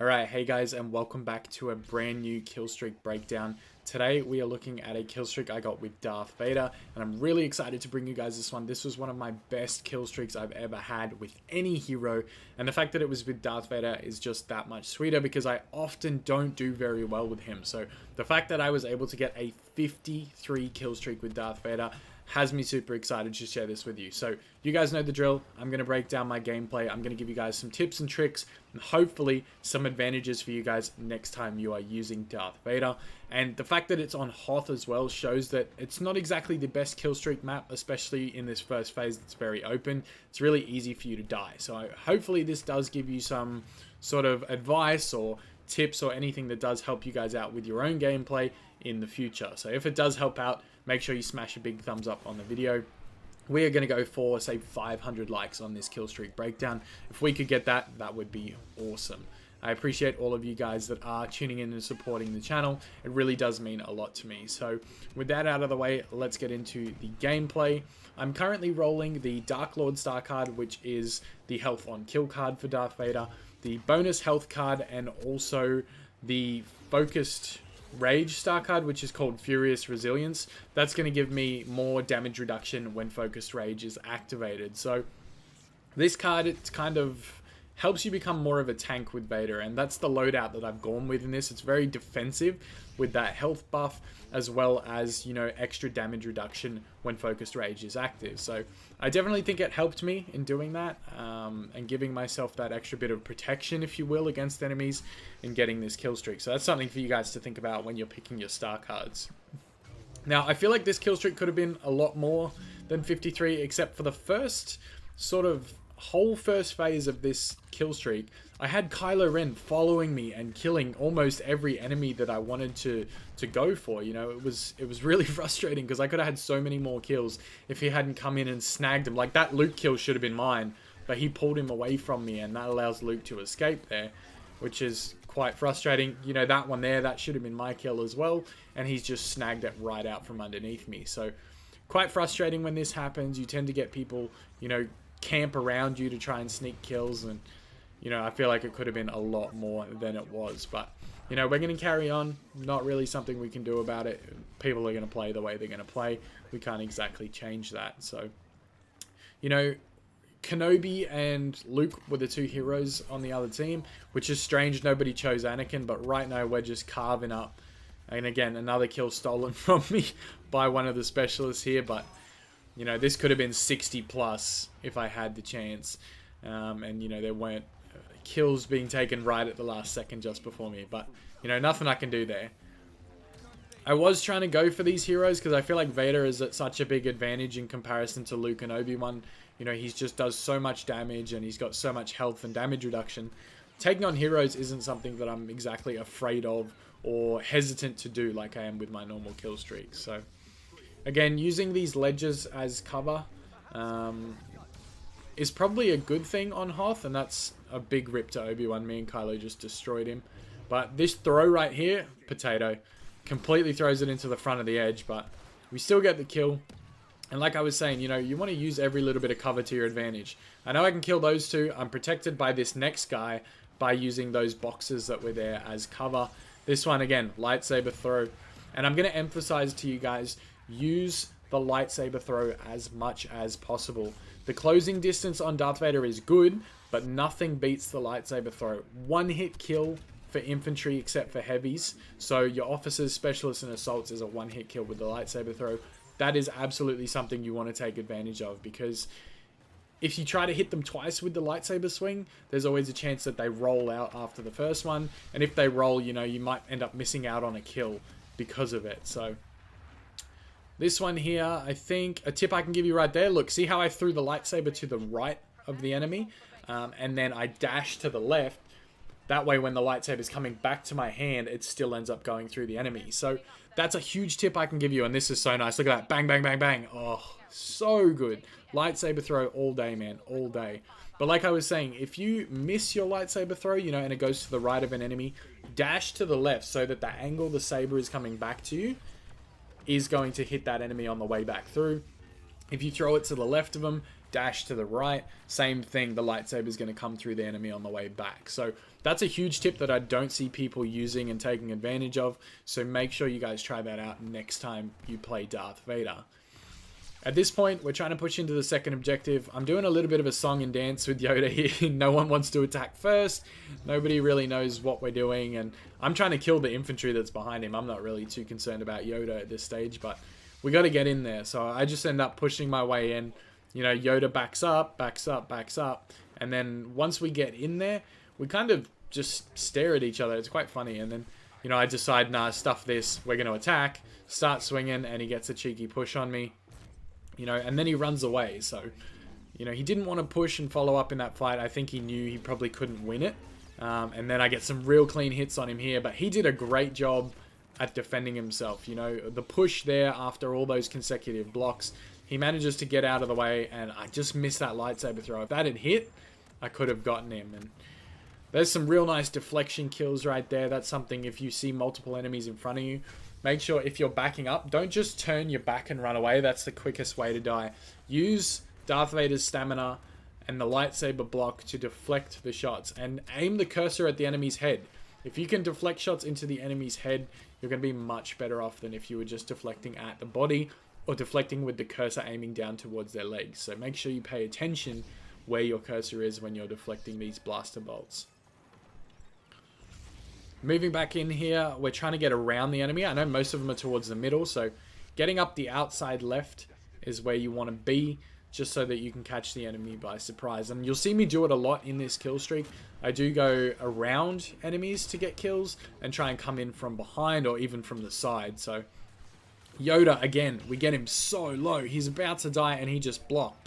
Alright, hey guys, and welcome back to a brand new Killstreak breakdown. Today we are looking at a killstreak I got with Darth Vader, and I'm really excited to bring you guys this one. This was one of my best killstreaks I've ever had with any hero, and the fact that it was with Darth Vader is just that much sweeter because I often don't do very well with him. So the fact that I was able to get a 53 killstreak with Darth Vader has me super excited to share this with you. So you guys know the drill. I'm going to break down my gameplay. I'm going to give you guys some tips and tricks and hopefully some advantages for you guys next time you are using Darth Vader. And the fact that it's on Hoth as well shows that it's not exactly the best killstreak map, especially in this first phase that's very open. It's really easy for you to die. So hopefully this does give you some sort of advice or tips or anything that does help you guys out with your own gameplay in the future. So if it does help out, make sure you smash a big thumbs up on the video. We are going to go for, say, 500 likes on this killstreak breakdown. If we could get that, that would be awesome. I appreciate all of you guys that are tuning in and supporting the channel. It really does mean a lot to me. So with that out of the way, let's get into the gameplay. I'm currently rolling the Dark Lord star card, which is the health on kill card for Darth Vader, the bonus health card, and also the focused rage star card, which is called Furious Resilience. That's going to give me more damage reduction when focused rage is activated. So this card, it kind of helps you become more of a tank with Vader, and that's the loadout that I've gone with in this. It's very defensive with that health buff, as well as, you know, extra damage reduction when focused rage is active. So I definitely think it helped me in doing that, and giving myself that extra bit of protection, if you will, against enemies and getting this kill streak. So that's something for you guys to think about when you're picking your star cards. Now, I feel like this kill streak could have been a lot more than 53, except for the first sort of whole first phase of this kill streak. I had Kylo Ren following me and killing almost every enemy that I wanted to go for. You know, it was really frustrating because I could have had so many more kills if he hadn't come in and snagged him. Like, that Luke kill should have been mine, but he pulled him away from me, and that allows Luke to escape there, which is quite frustrating. You know, that one there, that should have been my kill as well, and he's just snagged it right out from underneath me. So quite frustrating when this happens. You tend to get people, you know, camp around you to try and sneak kills, and you know, I feel like it could have been a lot more than it was, but you know, we're going to carry on. Not really something we can do about it. People are going to play the way they're going to play. We can't exactly change that. So, you know, Kenobi and Luke were the two heroes on the other team, which is strange. Nobody chose Anakin, but right now we're just carving up. And again, another kill stolen from me by one of the specialists here, but you know, this could have been 60 plus if I had the chance. And, you know, there weren't kills being taken right at the last second just before me. But, you know, nothing I can do there. I was trying to go for these heroes because I feel like Vader is at such a big advantage in comparison to Luke and Obi-Wan. You know, he just does so much damage and he's got so much health and damage reduction. Taking on heroes isn't something that I'm exactly afraid of or hesitant to do like I am with my normal kill streaks. So again, using these ledges as cover is probably a good thing on Hoth, and that's a big rip to Obi-Wan. Me and Kylo just destroyed him. But this throw right here, potato, completely throws it into the front of the edge, but we still get the kill. And like I was saying, you know, you want to use every little bit of cover to your advantage. I know I can kill those two. I'm protected by this next guy by using those boxes that were there as cover. This one, again, lightsaber throw. And I'm going to emphasize to you guys, use the lightsaber throw as much as possible. The closing distance on Darth Vader is good, but nothing beats the lightsaber throw. One hit kill for infantry except for heavies. So your officers, specialists, and assaults is a one hit kill with the lightsaber throw. That is absolutely something you want to take advantage of, because if you try to hit them twice with the lightsaber swing, there's always a chance that they roll out after the first one. And if they roll, you know, you might end up missing out on a kill because of it. So this one here, I think a tip I can give you right there. Look, see how I threw the lightsaber to the right of the enemy, and then I dashed to the left. That way, when the lightsaber is coming back to my hand, it still ends up going through the enemy. So that's a huge tip I can give you, and this is so nice. Look at that. Bang, bang, bang, bang. Oh, so good. Lightsaber throw all day, man. All day. But like I was saying, if you miss your lightsaber throw, you know, and it goes to the right of an enemy, dash to the left so that the angle the saber is coming back to you is going to hit that enemy on the way back through. If you throw it to the left of them, dash to the right, same thing, the lightsaber is going to come through the enemy on the way back. So that's a huge tip that I don't see people using and taking advantage of. So make sure you guys try that out next time you play Darth Vader. At this point, we're trying to push into the second objective. I'm doing a little bit of a song and dance with Yoda here. No one wants to attack first. Nobody really knows what we're doing. And I'm trying to kill the infantry that's behind him. I'm not really too concerned about Yoda at this stage, but we got to get in there. So I just end up pushing my way in. You know, Yoda backs up, backs up, backs up. And then once we get in there, we kind of just stare at each other. It's quite funny. And then, you know, I decide, nah, stuff this. We're going to attack. Start swinging, and he gets a cheeky push on me. You know, and then he runs away. So, you know, he didn't want to push and follow up in that fight. I think he knew he probably couldn't win it. And then I get some real clean hits on him here. But he did a great job at defending himself. You know, the push there after all those consecutive blocks, he manages to get out of the way. And I just missed that lightsaber throw. If that had hit, I could have gotten him. And there's some real nice deflection kills right there. That's something, if you see multiple enemies in front of you, make sure if you're backing up, don't just turn your back and run away. That's the quickest way to die. Use Darth Vader's stamina and the lightsaber block to deflect the shots. And aim the cursor at the enemy's head. If you can deflect shots into the enemy's head, you're going to be much better off than if you were just deflecting at the body or deflecting with the cursor aiming down towards their legs. So make sure you pay attention where your cursor is when you're deflecting these blaster bolts. Moving back in here, we're trying to get around the enemy. I know most of them are towards the middle, so getting up the outside left is where you want to be, just so that you can catch the enemy by surprise. And you'll see me do it a lot in this kill streak. I do go around enemies to get kills and try and come in from behind or even from the side. So Yoda, again, we get him so low. He's about to die and he just block.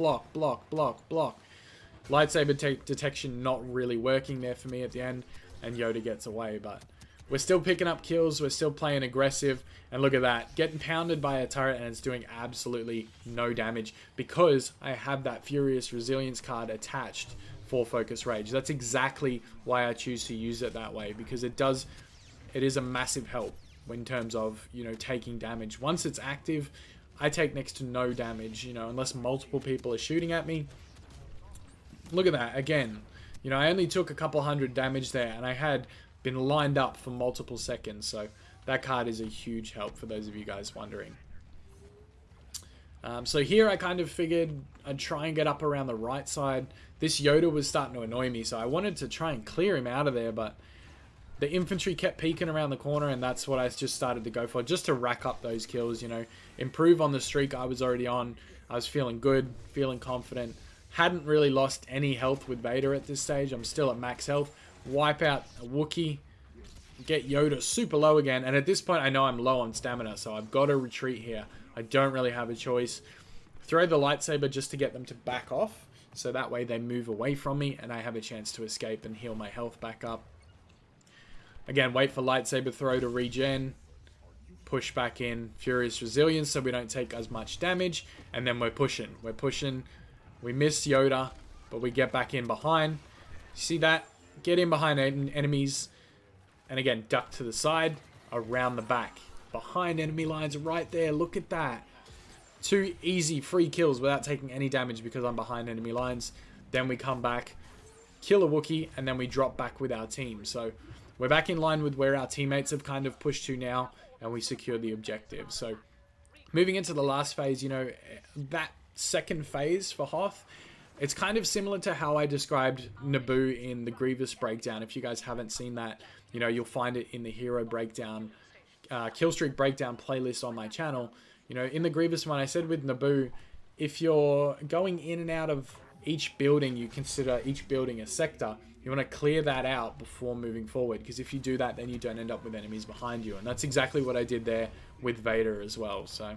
Lightsaber detection not really working there for me at the end. And Yoda gets away, but we're still picking up kills. We're still playing aggressive. And look at that. Getting pounded by a turret and it's doing absolutely no damage because I have that Furious Resilience card attached for Focus Rage. That's exactly why I choose to use it that way, because it is a massive help in terms of, you know, taking damage. Once it's active, I take next to no damage, you know, unless multiple people are shooting at me. Look at that. Again, you know, I only took a couple hundred damage there, and I had been lined up for multiple seconds. So that card is a huge help for those of you guys wondering. So here I kind of figured I'd try and get up around the right side. This Yoda was starting to annoy me, so I wanted to try and clear him out of there, but the infantry kept peeking around the corner, and that's what I just started to go for, just to rack up those kills, you know, improve on the streak I was already on. I was feeling good, feeling confident. Hadn't really lost any health with Vader at this stage. I'm still at max health. Wipe out a Wookiee. Get Yoda super low again. And at this point, I know I'm low on stamina, so I've got to retreat here. I don't really have a choice. Throw the lightsaber just to get them to back off. So that way they move away from me and I have a chance to escape and heal my health back up. Again, wait for lightsaber throw to regen. Push back in Furious Resilience so we don't take as much damage. And then we're pushing. We're pushing. We miss Yoda, but we get back in behind. See that? Get in behind enemies. And again, duck to the side, around the back. Behind enemy lines right there. Look at that. 2 easy free kills without taking any damage because I'm behind enemy lines. Then we come back, kill a Wookiee, and then we drop back with our team. So we're back in line with where our teammates have kind of pushed to now, and we secure the objective. So moving into the last phase, you know, that second phase for Hoth, it's kind of similar to how I described Naboo in the Grievous breakdown. If you guys haven't seen that, you know, you'll find it in the hero breakdown, Killstreak breakdown playlist on my channel. You know, in the Grievous one, I said with Naboo, if you're going in and out of each building, you consider each building a sector. You want to clear that out before moving forward, because if you do that, then you don't end up with enemies behind you. And that's exactly what I did there with Vader as well. So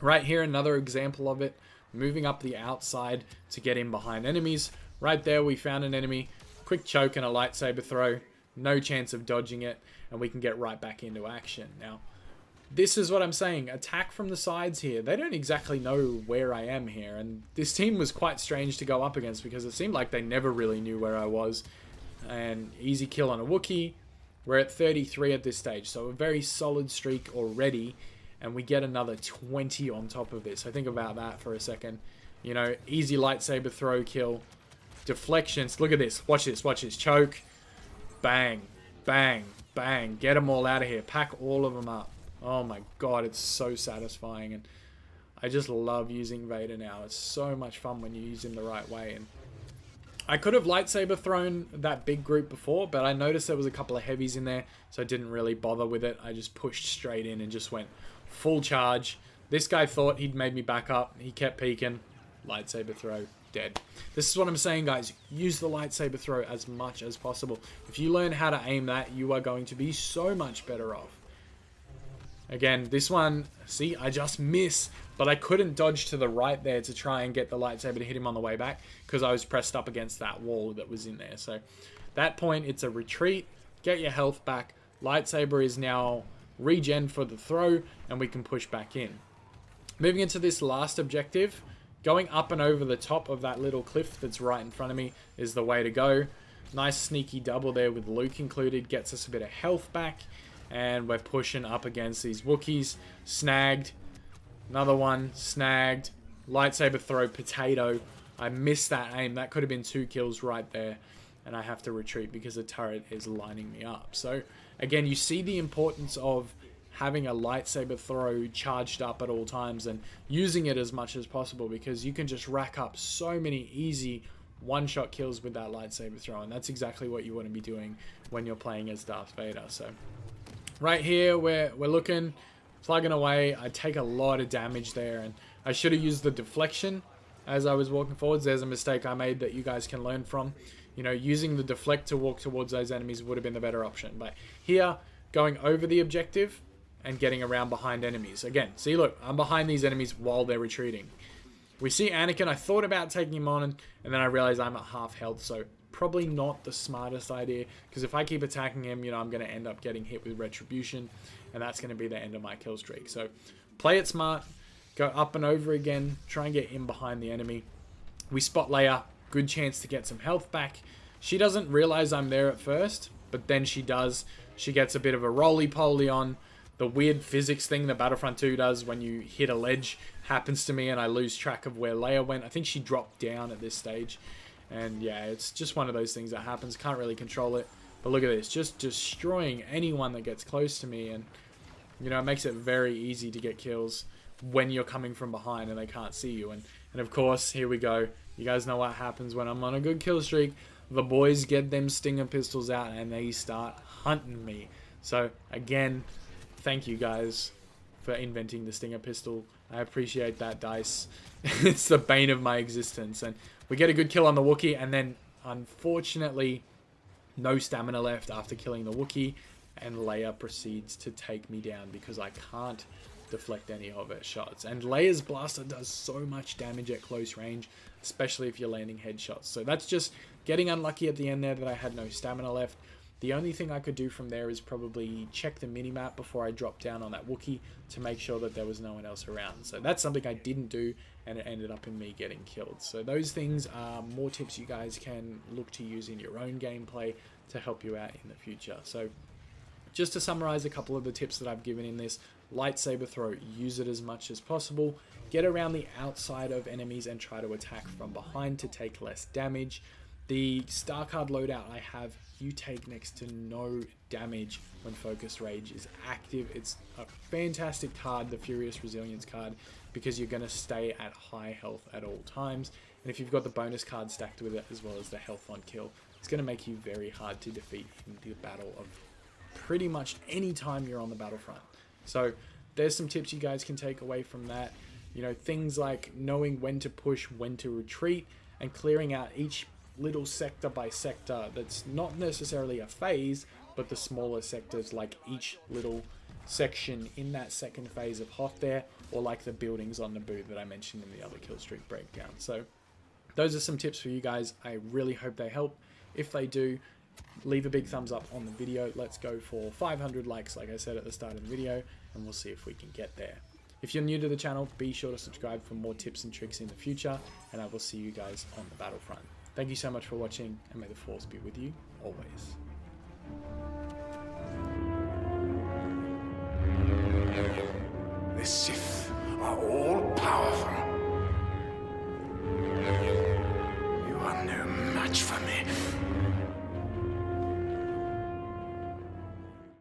right here, another example of it. Moving up the outside to get in behind enemies. Right there, we found an enemy. Quick choke and a lightsaber throw. No chance of dodging it. And we can get right back into action. Now, this is what I'm saying. Attack from the sides here. They don't exactly know where I am here. And this team was quite strange to go up against because it seemed like they never really knew where I was. And easy kill on a Wookiee. We're at 33 at this stage. So a very solid streak already. And we get another 20 on top of this. So think about that for a second. You know, easy lightsaber throw kill. Deflections. Look at this. Watch this. Watch this. Choke. Bang. Bang. Bang. Get them all out of here. Pack all of them up. Oh my god, it's so satisfying. And I just love using Vader now. It's so much fun when you use him the right way. And I could have lightsaber thrown that big group before, but I noticed there was a couple of heavies in there, so I didn't really bother with it. I just pushed straight in and just went full charge. This guy thought he'd made me back up. He kept peeking. Lightsaber throw. Dead. This is what I'm saying, guys. Use the lightsaber throw as much as possible. If you learn how to aim that, you are going to be so much better off. Again, this one, see, I just miss, but I couldn't dodge to the right there to try and get the lightsaber to hit him on the way back because I was pressed up against that wall that was in there. So that point, it's a retreat. Get your health back. Lightsaber is now regen for the throw, and we can push back in. Moving into this last objective, going up and over the top of that little cliff that's right in front of me is the way to go. Nice sneaky double there with Luke included. Gets us a bit of health back. And we're pushing up against these Wookiees. Snagged. Another one. Snagged. Lightsaber throw. Potato. I missed that aim. That could have been 2 kills right there. And I have to retreat because the turret is lining me up. So, again, you see the importance of having a lightsaber throw charged up at all times and using it as much as possible, because you can just rack up so many easy one-shot kills with that lightsaber throw, and that's exactly what you want to be doing when you're playing as Darth Vader. So right here we're looking, plugging away. I take a lot of damage there, and I should have used the deflection as I was walking forwards. There's a mistake I made that you guys can learn from. You know, using the deflect to walk towards those enemies would have been the better option, but here, going over the objective and getting around behind enemies. Again, see, look, I'm behind these enemies while they're retreating. We see Anakin. I thought about taking him on, and then I realized I'm at half health, so probably not the smartest idea, because if I keep attacking him, you know, I'm going to end up getting hit with retribution, and that's going to be the end of my kill streak. So play it smart, go up and over again, try and get in behind the enemy. We spot Leia, good chance to get some health back. She doesn't realize I'm there at first, but then she does. She gets a bit of a roly-poly on. The weird physics thing that Battlefront 2 does when you hit a ledge happens to me, and I lose track of where Leia went. I think she dropped down at this stage. And yeah, it's just one of those things that happens. Can't really control it. But look at this. Just destroying anyone that gets close to me. And, you know, it makes it very easy to get kills when you're coming from behind and they can't see you. And of course, here we go. You guys know what happens when I'm on a good kill streak. The boys get them stinger pistols out and they start hunting me. So, again, thank you guys for inventing the stinger pistol. I appreciate that, DICE. It's the bane of my existence. And we get a good kill on the Wookiee, and then unfortunately no stamina left after killing the Wookiee, and Leia proceeds to take me down because I can't deflect any of her shots. And Leia's blaster does so much damage at close range, especially if you're landing headshots. So that's just getting unlucky at the end there that I had no stamina left. The only thing I could do from there is probably check the minimap before I dropped down on that Wookiee to make sure that there was no one else around. So that's something I didn't do, and it ended up in me getting killed. So those things are more tips you guys can look to use in your own gameplay to help you out in the future. So just to summarize a couple of the tips that I've given in this: lightsaber throw, use it as much as possible, get around the outside of enemies and try to attack from behind to take less damage. The star card loadout I have, you take next to no damage when Focused Rage is active. It's a fantastic card, the Furious Resilience card, because you're going to stay at high health at all times. And if you've got the bonus card stacked with it, as well as the health on kill, it's going to make you very hard to defeat in the battle of pretty much any time you're on the battlefront. So there's some tips you guys can take away from that. You know, things like knowing when to push, when to retreat, and clearing out each little sector by sector that's not necessarily a phase, but the smaller sectors, like each little section in that second phase of Hoth there, or like the buildings on Naboo that I mentioned in the other Killstreak breakdown. So those are some tips for you guys. I really hope they help. If they do, leave a big thumbs up on the video. Let's go for 500 likes, like I said at the start of the video, and we'll see if we can get there. If you're new to the channel, be sure to subscribe for more tips and tricks in the future, and I will see you guys on the battlefront. Thank you so much for watching, and may the Force be with you always. The Sith are all powerful.